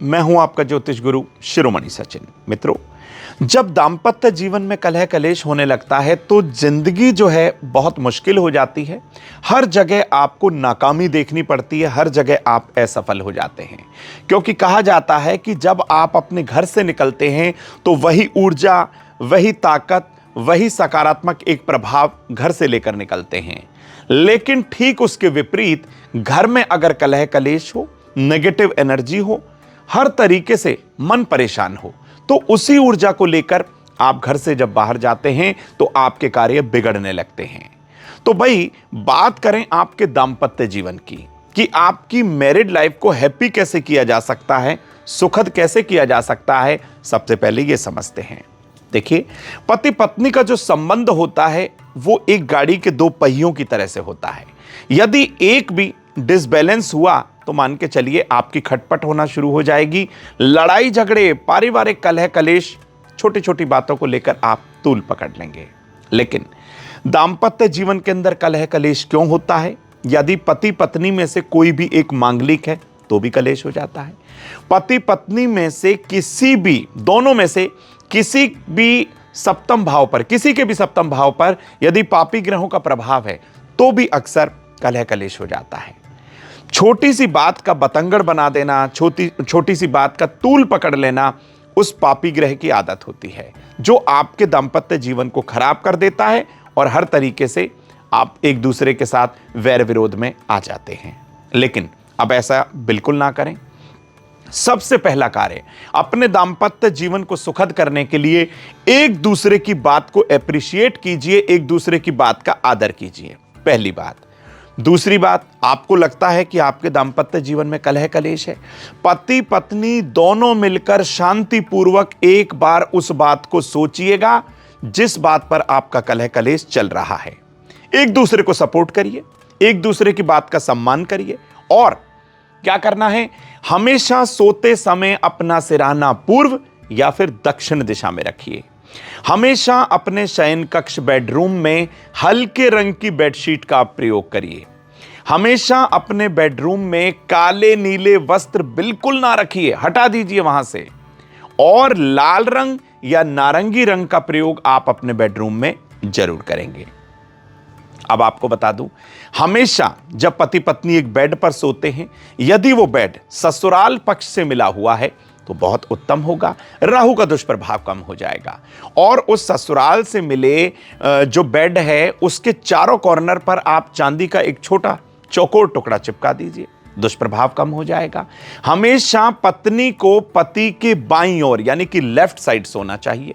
मैं हूं आपका ज्योतिष गुरु शिरोमणि सचिन। मित्रों, जब दाम्पत्य जीवन में कलह कलेश होने लगता है तो जिंदगी जो है बहुत मुश्किल हो जाती है। हर जगह आपको नाकामी देखनी पड़ती है, हर जगह आप असफल हो जाते हैं, क्योंकि कहा जाता है कि जब आप अपने घर से निकलते हैं तो वही ऊर्जा, वही ताकत, वही सकारात्मक एक प्रभाव घर से लेकर निकलते हैं। लेकिन ठीक उसके विपरीत घर में अगर कलह कलेश हो, नेगेटिव एनर्जी हो, हर तरीके से मन परेशान हो, तो उसी ऊर्जा को लेकर आप घर से जब बाहर जाते हैं तो आपके कार्य बिगड़ने लगते हैं। तो भाई बात करें आपके दाम्पत्य जीवन की कि आपकी मैरिड लाइफ को हैप्पी कैसे किया जा सकता है, सुखद कैसे किया जा सकता है। सबसे पहले ये समझते हैं। देखिए, पति पत्नी का जो संबंध होता है वो एक गाड़ी के दो पहियों की तरह से होता है। यदि एक भी डिसबैलेंस हुआ तो मान के चलिए आपकी खटपट होना शुरू हो जाएगी। लड़ाई झगड़े, पारिवारिक कलह कलेश, छोटी छोटी बातों को लेकर आप तूल पकड़ लेंगे। लेकिन दाम्पत्य जीवन के अंदर कलह कलेश क्यों होता है? यदि पति पत्नी में से कोई भी एक मांगलिक है तो भी कलेश हो जाता है। पति पत्नी में से किसी भी, दोनों में से किसी भी सप्तम भाव पर, किसी के भी सप्तम भाव पर यदि पापी ग्रहों का प्रभाव है तो भी अक्सर कलह कलेश हो जाता है। छोटी सी बात का बतंगड़ बना देना, छोटी सी बात का तूल पकड़ लेना उस पापी ग्रह की आदत होती है, जो आपके दाम्पत्य जीवन को खराब कर देता है और हर तरीके से आप एक दूसरे के साथ वैर विरोध में आ जाते हैं। लेकिन अब ऐसा बिल्कुल ना करें। सबसे पहला कार्य, अपने दाम्पत्य जीवन को सुखद करने के लिए एक दूसरे की बात को एप्रिशिएट कीजिए, एक दूसरे की बात का आदर कीजिए। पहली बात। दूसरी बात, आपको लगता है कि आपके दाम्पत्य जीवन में कलह कलेश है, पति पत्नी दोनों मिलकर शांतिपूर्वक एक बार उस बात को सोचिएगा जिस बात पर आपका कलह कलेश चल रहा है। एक दूसरे को सपोर्ट करिए, एक दूसरे की बात का सम्मान करिए। और क्या करना है? हमेशा सोते समय अपना सिरहाना पूर्व या फिर दक्षिण दिशा में रखिए। हमेशा अपने शयन कक्ष बेडरूम में हल्के रंग की बेडशीट का प्रयोग करिए। हमेशा अपने बेडरूम में काले नीले वस्त्र बिल्कुल ना रखिए, हटा दीजिए वहां से। और लाल रंग या नारंगी रंग का प्रयोग आप अपने बेडरूम में जरूर करेंगे। अब आपको बता दूं, हमेशा जब पति पत्नी एक बेड पर सोते हैं, यदि वो बेड ससुराल पक्ष से मिला हुआ है तो बहुत उत्तम होगा। राहु का दुष्प्रभाव कम हो जाएगा। और उस ससुराल से मिले जो बेड है उसके चारों कॉर्नर पर आप चांदी का एक छोटा चौकोर टुकड़ा चिपका दीजिए, दुष्प्रभाव कम हो जाएगा। हमेशा पत्नी को पति के बाईं ओर यानी कि लेफ्ट साइड सोना चाहिए।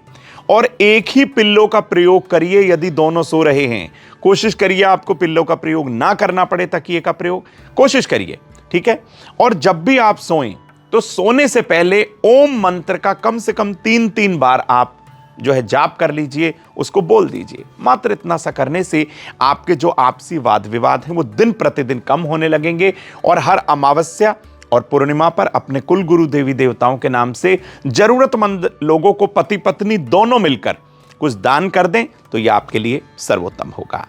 और एक ही पिल्लो का प्रयोग करिए यदि दोनों सो रहे हैं। कोशिश करिए आपको पिल्लो का प्रयोग ना करना पड़े, तकिए का प्रयोग कोशिश करिए, ठीक है। और जब भी आप सोएं तो सोने से पहले ओम मंत्र का कम से कम 3-3 बार आप जो है जाप कर लीजिए, उसको बोल दीजिए। मात्र इतना सा करने से आपके जो आपसी वाद विवाद हैं वो दिन प्रतिदिन कम होने लगेंगे। और हर अमावस्या और पूर्णिमा पर अपने कुल गुरु देवी देवताओं के नाम से जरूरतमंद लोगों को पति पत्नी दोनों मिलकर कुछ दान कर दें तो यह आपके लिए सर्वोत्तम होगा।